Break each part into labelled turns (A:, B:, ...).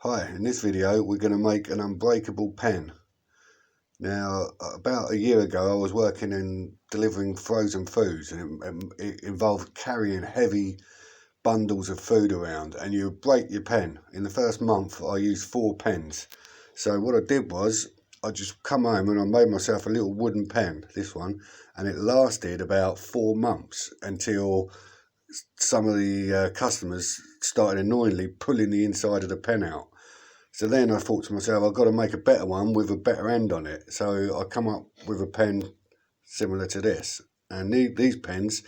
A: Hi, in this video we're going to make an unbreakable pen. Now, about a year ago I was working in delivering frozen foods, and it involved carrying heavy bundles of food around, and you break your pen. In the first month I used 4 pens. So what I did was I just come home and I made myself a little wooden pen, this one, and it lasted about 4 months until some of the customers started annoyingly pulling the inside of the pen out. So then I thought to myself, I've got to make a better one with a better end on it. So I come up with a pen similar to this. And these pens,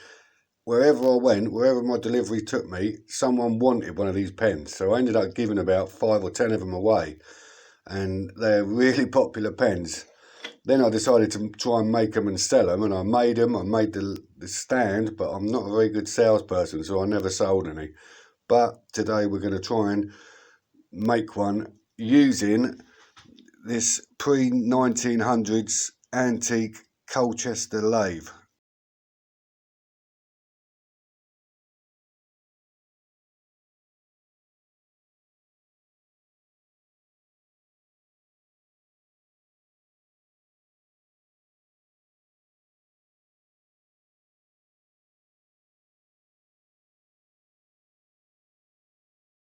A: wherever I went, wherever my delivery took me, someone wanted one of these pens. So I ended up giving about 5 or 10 of them away. And they're really popular pens. Then I decided to try and make them and sell them. And I made them. I made the stand, but I'm not a very good salesperson, so I never sold any. But today we're going to try and make one using this pre-1900s antique Colchester lathe.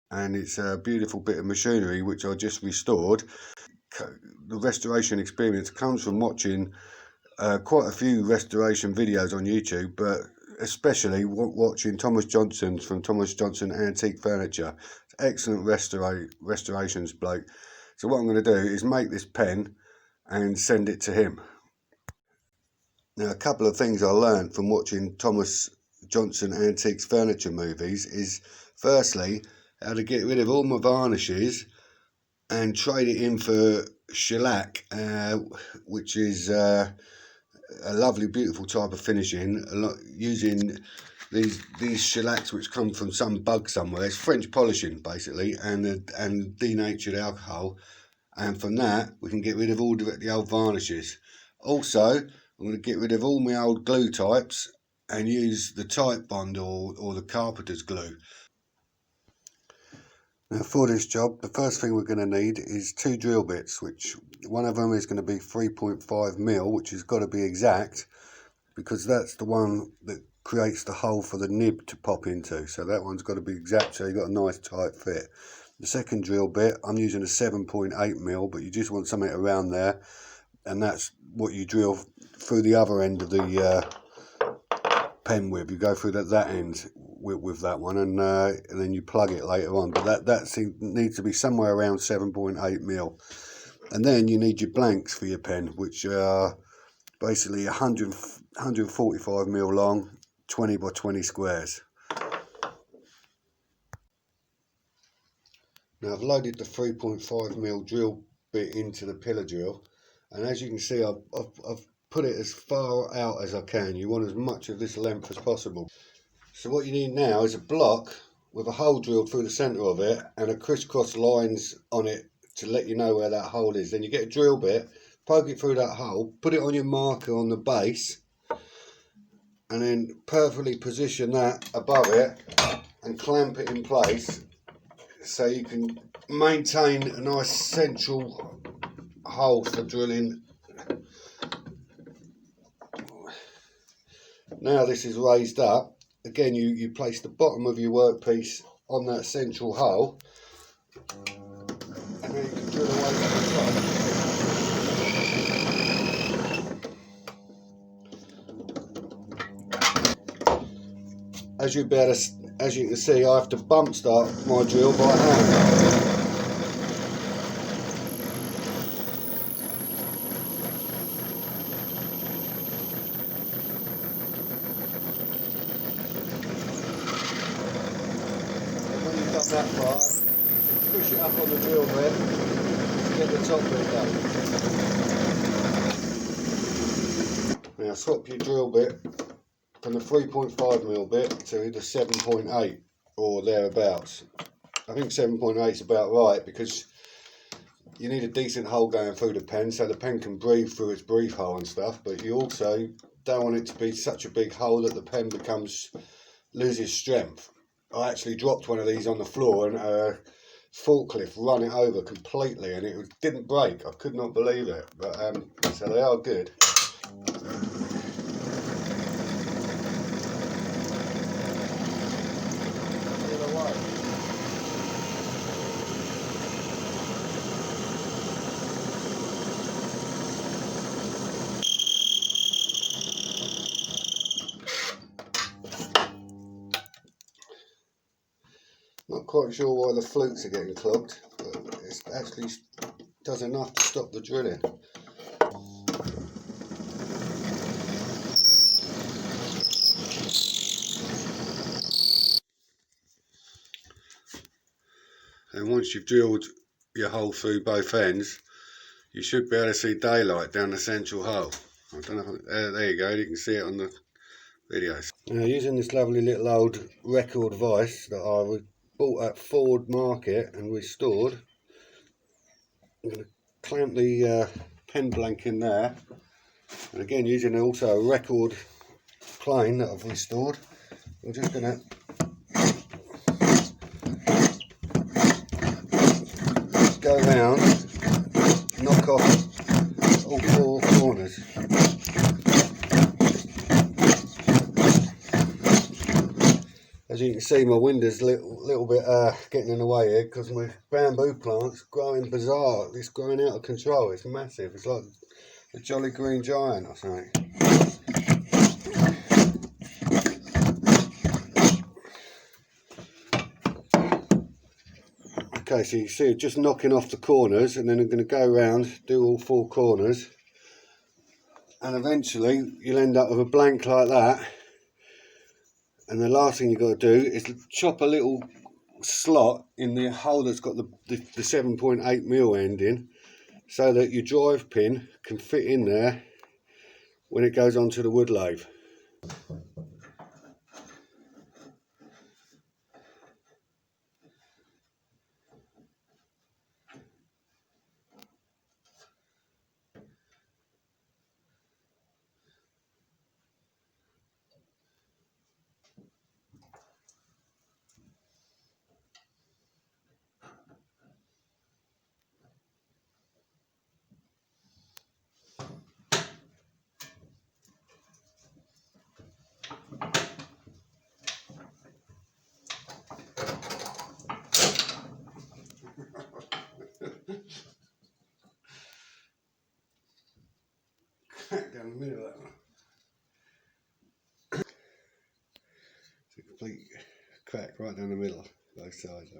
A: And it's a beautiful bit of machinery which I just restored. The restoration experience comes from watching quite a few restoration videos on YouTube, but especially watching Thomas Johnson's from Thomas Johnson Antique Furniture. It's excellent restorations bloke. So what I'm going to do is make this pen and send it to him. Now, a couple of things I learned from watching Thomas Johnson Antiques Furniture movies is, firstly, how to get rid of all my varnishes and trade it in for shellac, which is a lovely, beautiful type of finishing. Using these shellacs which come from some bug somewhere. It's French polishing basically, and denatured alcohol, and from that we can get rid of all the old varnishes. Also, I'm going to get rid of all my old glue types and use the Type Bond or the carpenter's glue. Now, for this job, the first thing we're going to need is 2 drill bits, which one of them is going to be 3.5mm, which has got to be exact because that's the one that creates the hole for the nib to pop into. So that one's got to be exact, so you've got a nice tight fit. The second drill bit, I'm using a 7.8mm, but you just want something around there, and that's what you drill through the other end of the pen with. You go through that end with that one, and then you plug it later on. But that needs to be somewhere around 7.8mm. And then you need your blanks for your pen, which are basically 145mm long, 20 by 20 squares. Now, I've loaded the 3.5mm drill bit into the pillar drill, and as you can see, I've put it as far out as I can. You want as much of this length as possible. So what you need now is a block with a hole drilled through the centre of it and a crisscross lines on it to let you know where that hole is. Then you get a drill bit, poke it through that hole, put it on your marker on the base, and then perfectly position that above it and clamp it in place so you can maintain a nice central hole for drilling. Now this is raised up. Again, you place the bottom of your workpiece on that central hole, and then you can drill away to the top. As you can see, I have to bump start my drill by hand. That part, push it up on the drill bit to get the top bit done. Now swap your drill bit from the 3.5mm bit to the 7.8 or thereabouts. I think 7.8 is about right because you need a decent hole going through the pen so the pen can breathe through its breathe hole and stuff, but you also don't want it to be such a big hole that the pen loses strength. I actually dropped one of these on the floor and forklift run it over completely, and it didn't break. I could not believe it. But so they are good. Not quite sure why the flutes are getting clogged, but it actually does enough to stop the drilling. And once you've drilled your hole through both ends, you should be able to see daylight down the central hole. I don't know if, there you go, you can see it on the videos. Now, using this lovely little old record vise that I bought at Ford Market and restored, I'm going to clamp the pen blank in there, and again using also a record plane that I've restored, I'm just going to go around, knock off all four corners. As you can see, my window's a little bit getting in the way here because my bamboo plant's growing bizarre. It's growing out of control. It's massive. It's like a jolly green giant or something. Okay, so you can see it just knocking off the corners, and then I'm going to go around, do all four corners, and eventually you'll end up with a blank like that. And the last thing you've got to do is chop a little slot in the hole that's got the 7.8mm end in, so that your drive pin can fit in there when it goes onto the wood lathe. Crack down the middle of that one. It's a complete crack right down the middle, both sides.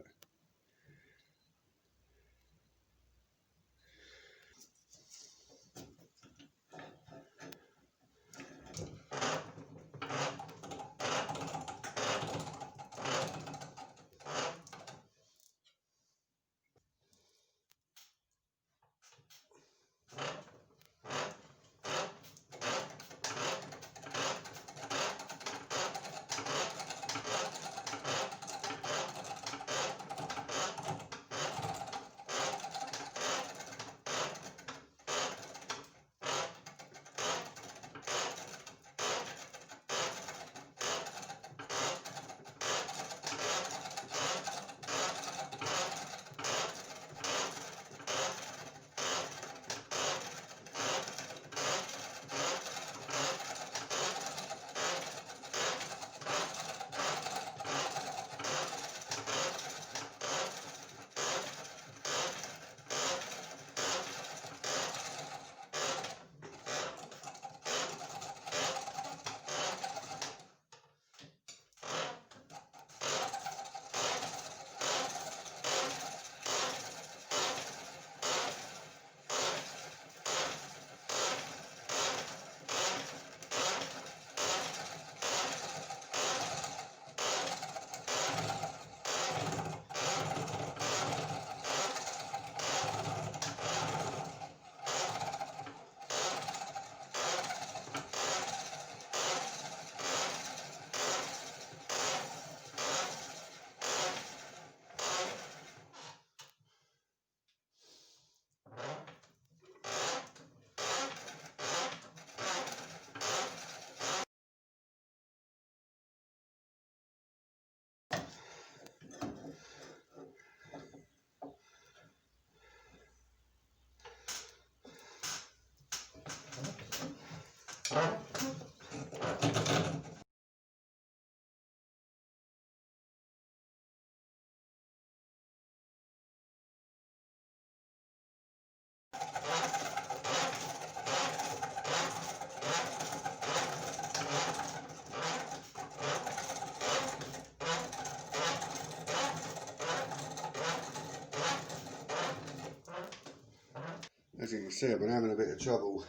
A: As you can see, I've been having a bit of trouble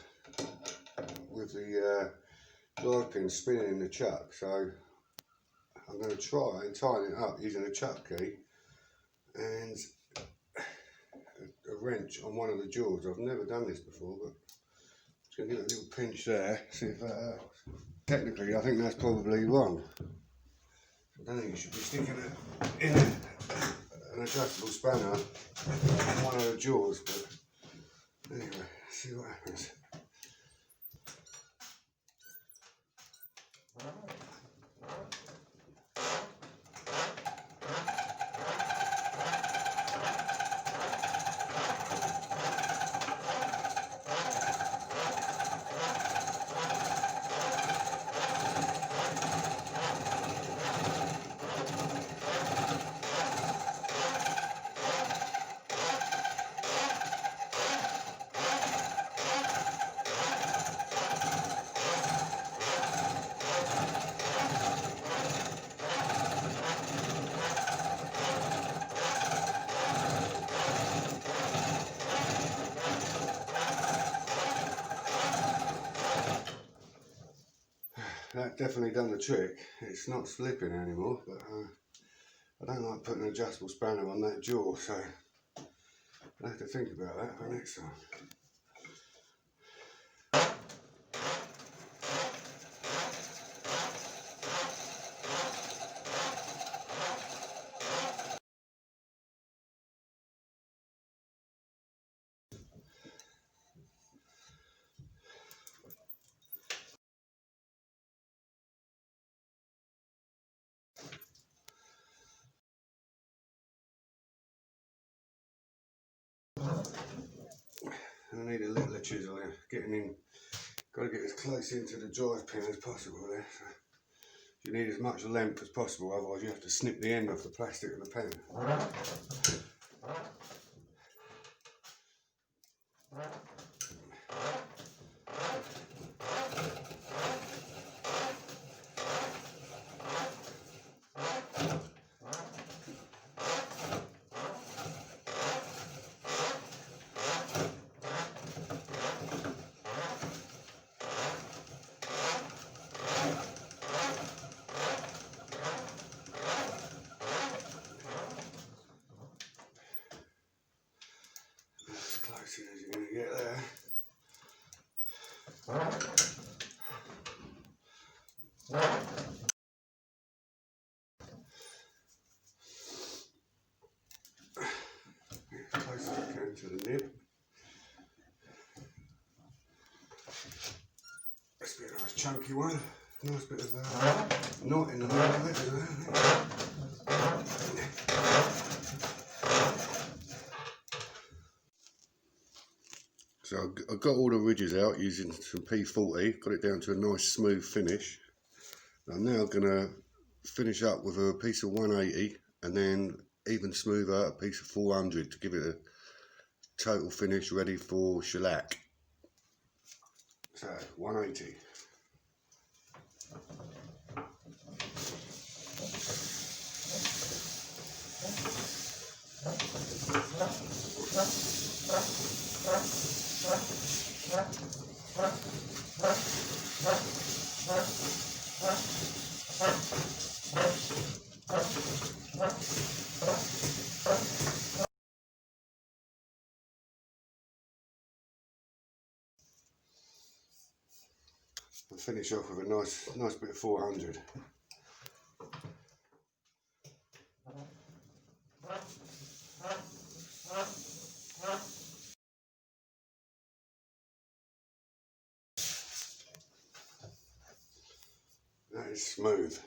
A: with the drive pin spinning in the chuck, so I'm going to try and tighten it up using a chuck key and a wrench on one of the jaws. I've never done this before, but just going to give it a little pinch there, see if that helps. Technically, I think that's probably wrong. I don't think you should be sticking it in an adjustable spanner on one of the jaws, but anyway, let's see what happens. That definitely done the trick. It's not slipping anymore, but I don't like putting an adjustable spanner on that jaw, so I'll have to think about that for next time. I need a little chisel here, getting in, got to get as close into the drive pin as possible there. So you need as much length as possible, otherwise you have to snip the end off the plastic of the pen. As close as you're going to get there. As close as I can to the nib. This will be a nice chunky one. Nice bit of knot in the middle of it as well. So I've got all the ridges out using some P40, got it down to a nice smooth finish. I'm now going to finish up with a piece of 180 and then even smoother a piece of 400 to give it a total finish ready for shellac. So 180. I'll finish off with a nice bit of 400. That is smooth.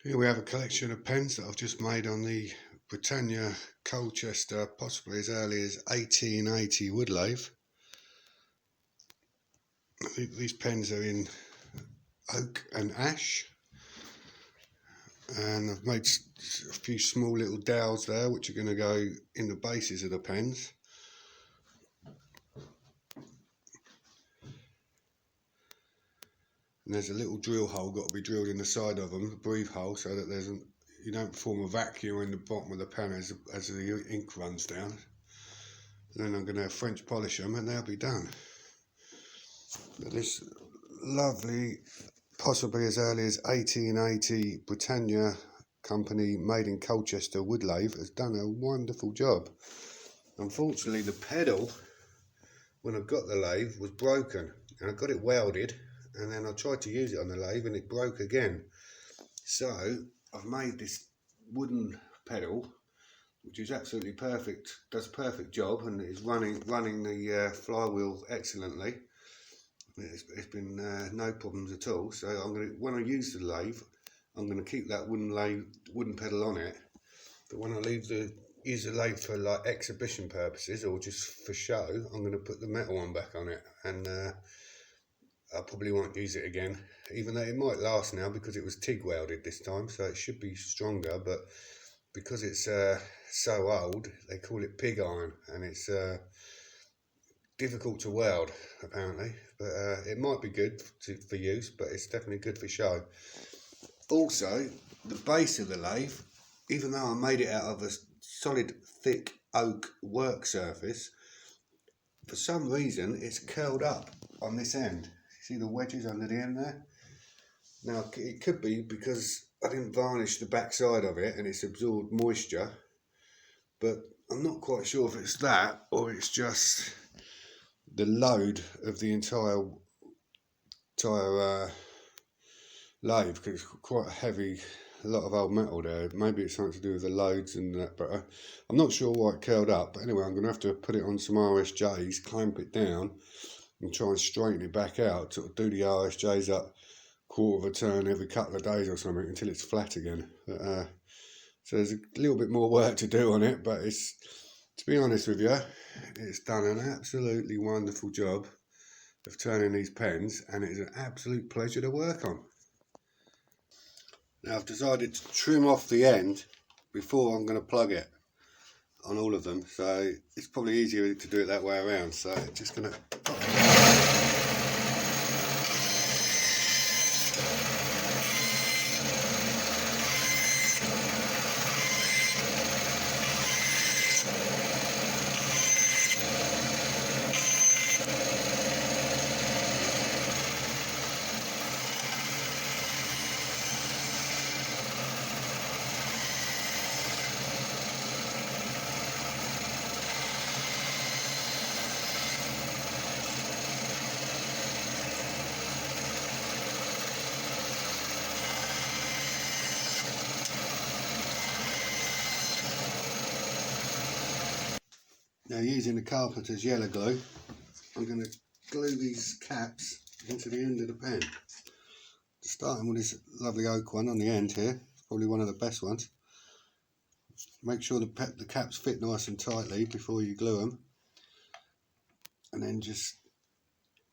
A: Here we have a collection of pens that I've just made on the Britannia Colchester, possibly as early as 1880 wood lathe. I think these pens are in oak and ash, and I've made a few small little dowels there which are going to go in the bases of the pens. And there's a little drill hole got to be drilled in the side of them, a breathe hole, so that you don't form a vacuum in the bottom of the pen as the ink runs down. And then I'm going to French polish them and they'll be done. But this lovely, possibly as early as 1880 Britannia company made in Colchester wood lathe has done a wonderful job. Unfortunately, the pedal, when I got the lathe, was broken, and I got it welded, and then I tried to use it on the lathe and it broke again. So I've made this wooden pedal which is absolutely perfect, does a perfect job, and is running the flywheel excellently. It's been no problems at all. So when I use the lathe, I'm going to keep that wooden pedal on it, but when I use the lathe for like exhibition purposes or just for show, I'm going to put the metal one back on it, and I probably won't use it again, even though it might last now because it was TIG welded this time, so it should be stronger. But because it's so old, they call it pig iron, and it's difficult to weld apparently. But it might be good for use, but it's definitely good for show. Also, the base of the lathe, even though I made it out of a solid thick oak work surface, for some reason it's curled up on this end. See the wedges under the end there? Now it could be because I didn't varnish the back side of it and it's absorbed moisture, but I'm not quite sure if it's that or it's just the load of the entire lathe, because it's quite heavy, a lot of old metal there. Maybe it's something to do with the loads and that, but I'm not sure why it curled up. But anyway, I'm going to have to put it on some RSJs, clamp it down and try and straighten it back out, sort of do the RSJs up quarter of a turn every couple of days or something until it's flat again. But, so there's a little bit more work to do on it, but it's, to be honest with you, it's done an absolutely wonderful job of turning these pens, and it's an absolute pleasure to work on. Now I've decided to trim off the end before I'm going to plug it on all of them, so it's probably easier to do it that way around. So just going to now, using the carpenter's yellow glue, I'm going to glue these caps into the end of the pen. Starting with this lovely oak one on the end here, it's probably one of the best ones. Make sure the caps fit nice and tightly before you glue them, and then just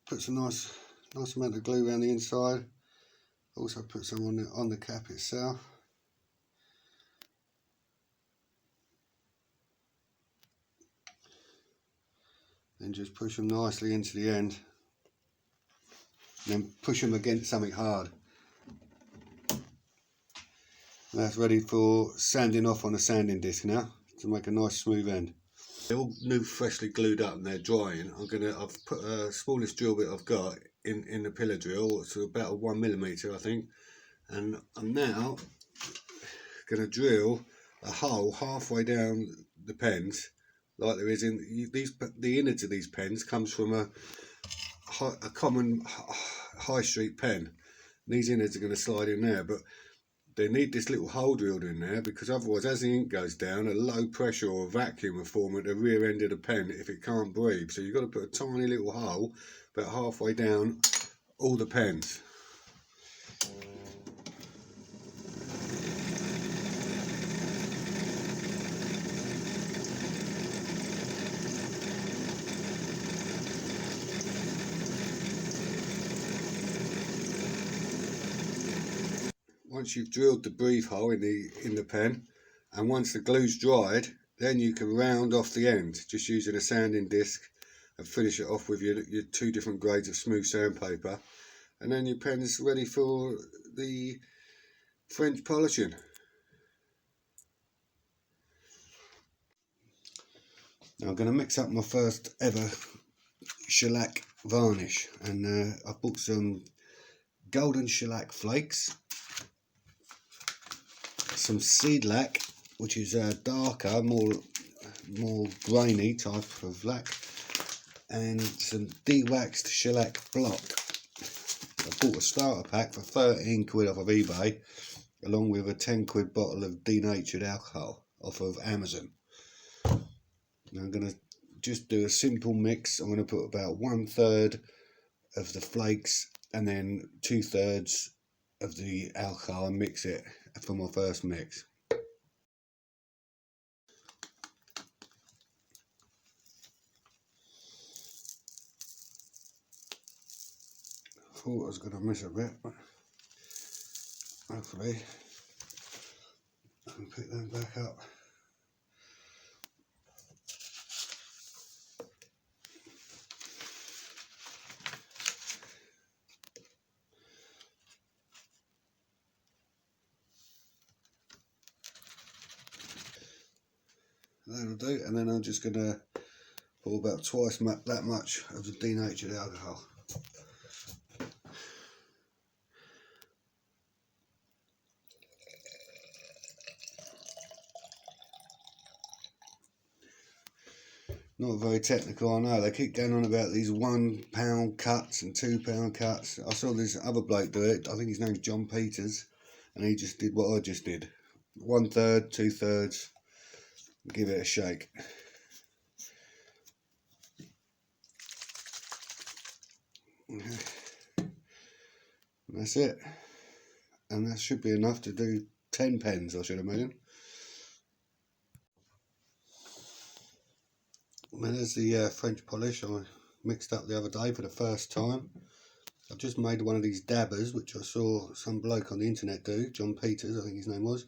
A: put some nice amount of glue around the inside. Also put some on the cap itself. Then just push them nicely into the end, and then push them against something hard. That's ready for sanding off on a sanding disc now to make a nice smooth end. They're all new, freshly glued up, and they're drying. I've put a smallest drill bit I've got in the pillar drill, so about a 1mm I think, and I'm now going to drill a hole halfway down the pens, like there is in these. The innards of these pens comes from a common high street pen. These innards are going to slide in there, but they need this little hole drilled in there, because otherwise, as the ink goes down, a low pressure or a vacuum will form at the rear end of the pen if it can't breathe. So you've got to put a tiny little hole about halfway down all the pens. once you've drilled the breathe hole in the pen, and once the glue's dried, then you can round off the end just using a sanding disc and finish it off with your 2 different grades of smooth sandpaper, and then your pen is ready for the French polishing. Now I'm going to mix up my first ever shellac varnish, and I bought some golden shellac flakes, some seed lac, which is a darker, more grainy type of lac, and some de-waxed shellac block. I bought a starter pack for 13 quid off of eBay, along with a 10 quid bottle of denatured alcohol off of Amazon. Now I'm going to just do a simple mix. I'm going to put about 1/3 of the flakes and then 2/3 of the alcohol and mix it for my first mix. I thought I was going to miss a bit, but hopefully I can pick them back up. That'll do, and then I'm just going to pour about twice that much of the denatured alcohol. Not very technical, I know. They keep going on about these £1 cuts and £2 cuts. I saw this other bloke do it. I think his name's John Peters, and he just did what I just did: 1/3, 2/3. Give it a shake. That's it, and that should be enough to do 10 pens, I should imagine. Well, there's the French polish I mixed up the other day for the first time. I've just made one of these dabbers, which I saw some bloke on the internet do, John Peters, I think his name was.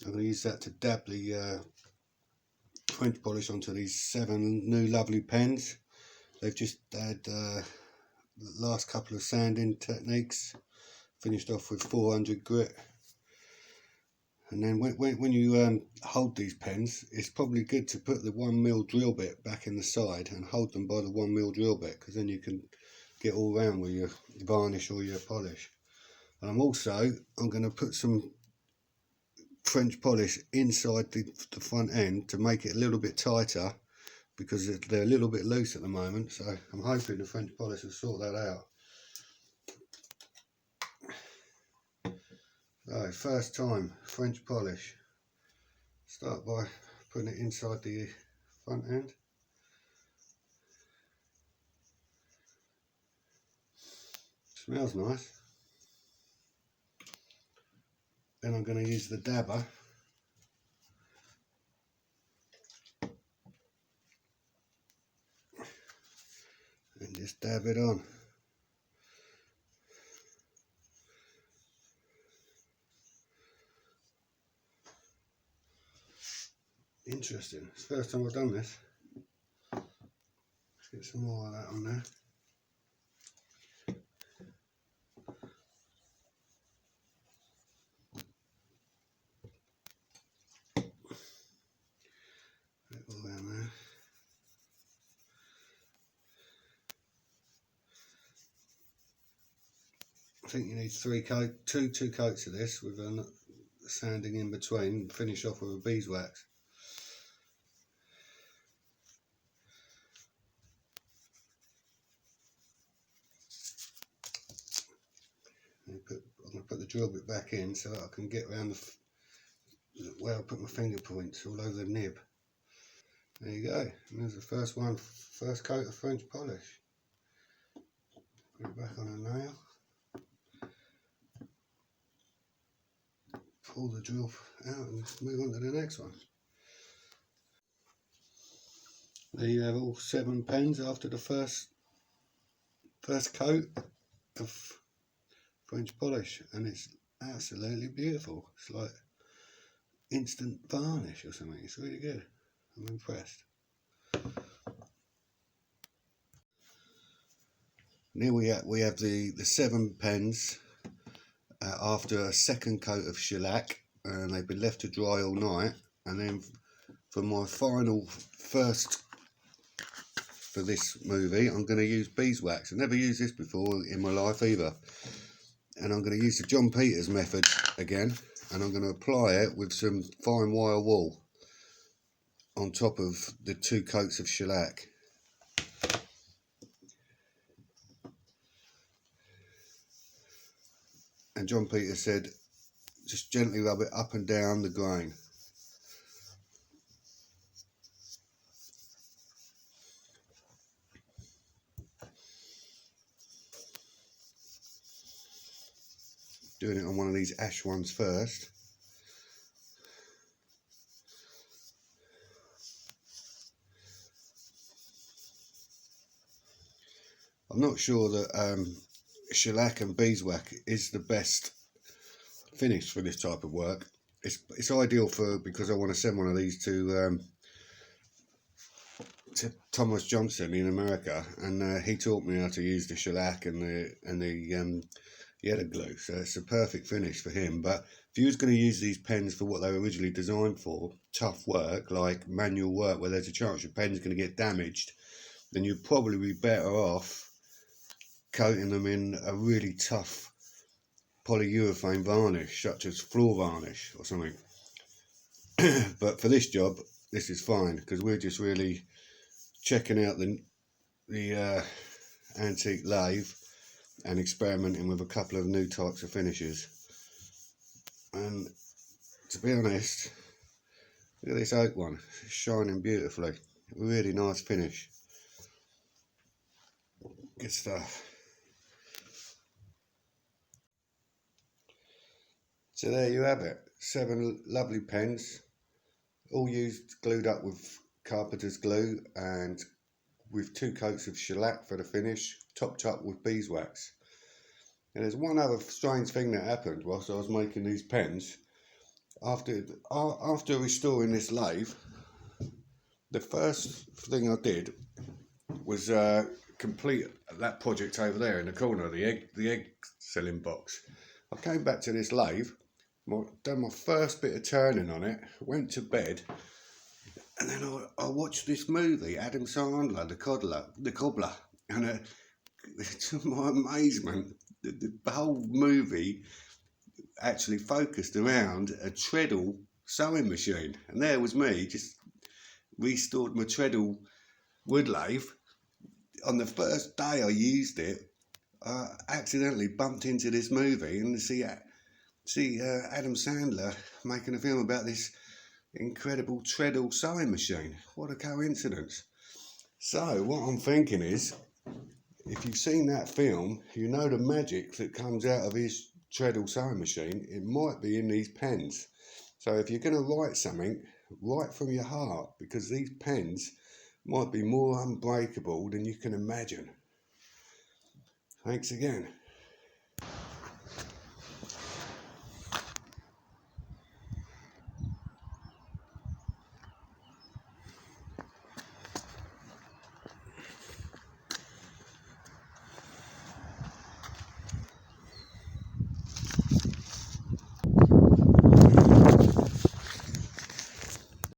A: I'm going to use that to dab the French polish onto these 7 new lovely pens. They've just had the last couple of sanding techniques, finished off with 400 grit. And then when you hold these pens, it's probably good to put the 1mm drill bit back in the side and hold them by the 1mm drill bit, because then you can get all round with your varnish or your polish. And I'm going to put some French polish inside the front end to make it a little bit tighter, because they're a little bit loose at the moment, so I'm hoping the French polish will sort that out. So, first time French polish. Start by putting it inside the front end. Smells nice. Then I'm going to use the dabber and just dab it on. Interesting, it's the first time I've done this. Let's get some more of that on there. Put it all down there. I think you need two coats of this with a sanding in between. Finish off with a beeswax. I'm going to put the drill bit back in so that I can get around where I put my finger points all over the nib. There you go. And there's the first one, first coat of French polish. Put it back on a nail. Pull the drill out and move on to the next one. There you have all 7 pens after the first coat of French polish, and it's absolutely beautiful. It's like instant varnish or something. It's really good. I'm impressed. Now we have the 7 pens after a second coat of shellac, and they've been left to dry all night. And then for my final first for this movie, I'm going to use beeswax. I've never used this before in my life either. And I'm going to use the John Peters method again, and I'm going to apply it with some fine wire wool on top of the 2 coats of shellac. And John Peters said, just gently rub it up and down the grain. Doing it on one of these ash ones first. I'm not sure that shellac and beeswax is the best finish for this type of work. It's ideal because I want to send one of these to Thomas Johnson in America, and he taught me how to use the shellac and the yellow glue, so it's a perfect finish for him. But if you was going to use these pens for what they were originally designed for, tough work like manual work where there's a chance your pen's going to get damaged, then you'd probably be better off coating them in a really tough polyurethane varnish such as floor varnish or something. But for this job this is fine, because we're just really checking out the antique lathe and experimenting with a couple of new types of finishes. And to be honest, look at this oak one, it's shining beautifully, really nice finish, good stuff. So there you have it, 7 lovely pens, all glued up with carpenter's glue and with 2 coats of shellac for the finish, topped up with beeswax. And there's one other strange thing that happened whilst I was making these pens. After restoring this lathe, the first thing I did was complete that project over there in the corner, the egg selling box. I came back to this lathe, done my first bit of turning on it, went to bed, and then I watched this movie, Adam Sandler, the Cobbler, and to my amazement, the whole movie actually focused around a Treadle sewing machine, and there was me just restored my Treadle Wood Lathe. On the first day I used it, I accidentally bumped into this movie and see Adam Sandler making a film about this incredible Treadle sewing machine. What a coincidence. So what I'm thinking is, if you've seen that film, you know the magic that comes out of his Treadle sewing machine. It might be in these pens. So if you're going to write something, write from your heart, because these pens might be more unbreakable than you can imagine. Thanks again.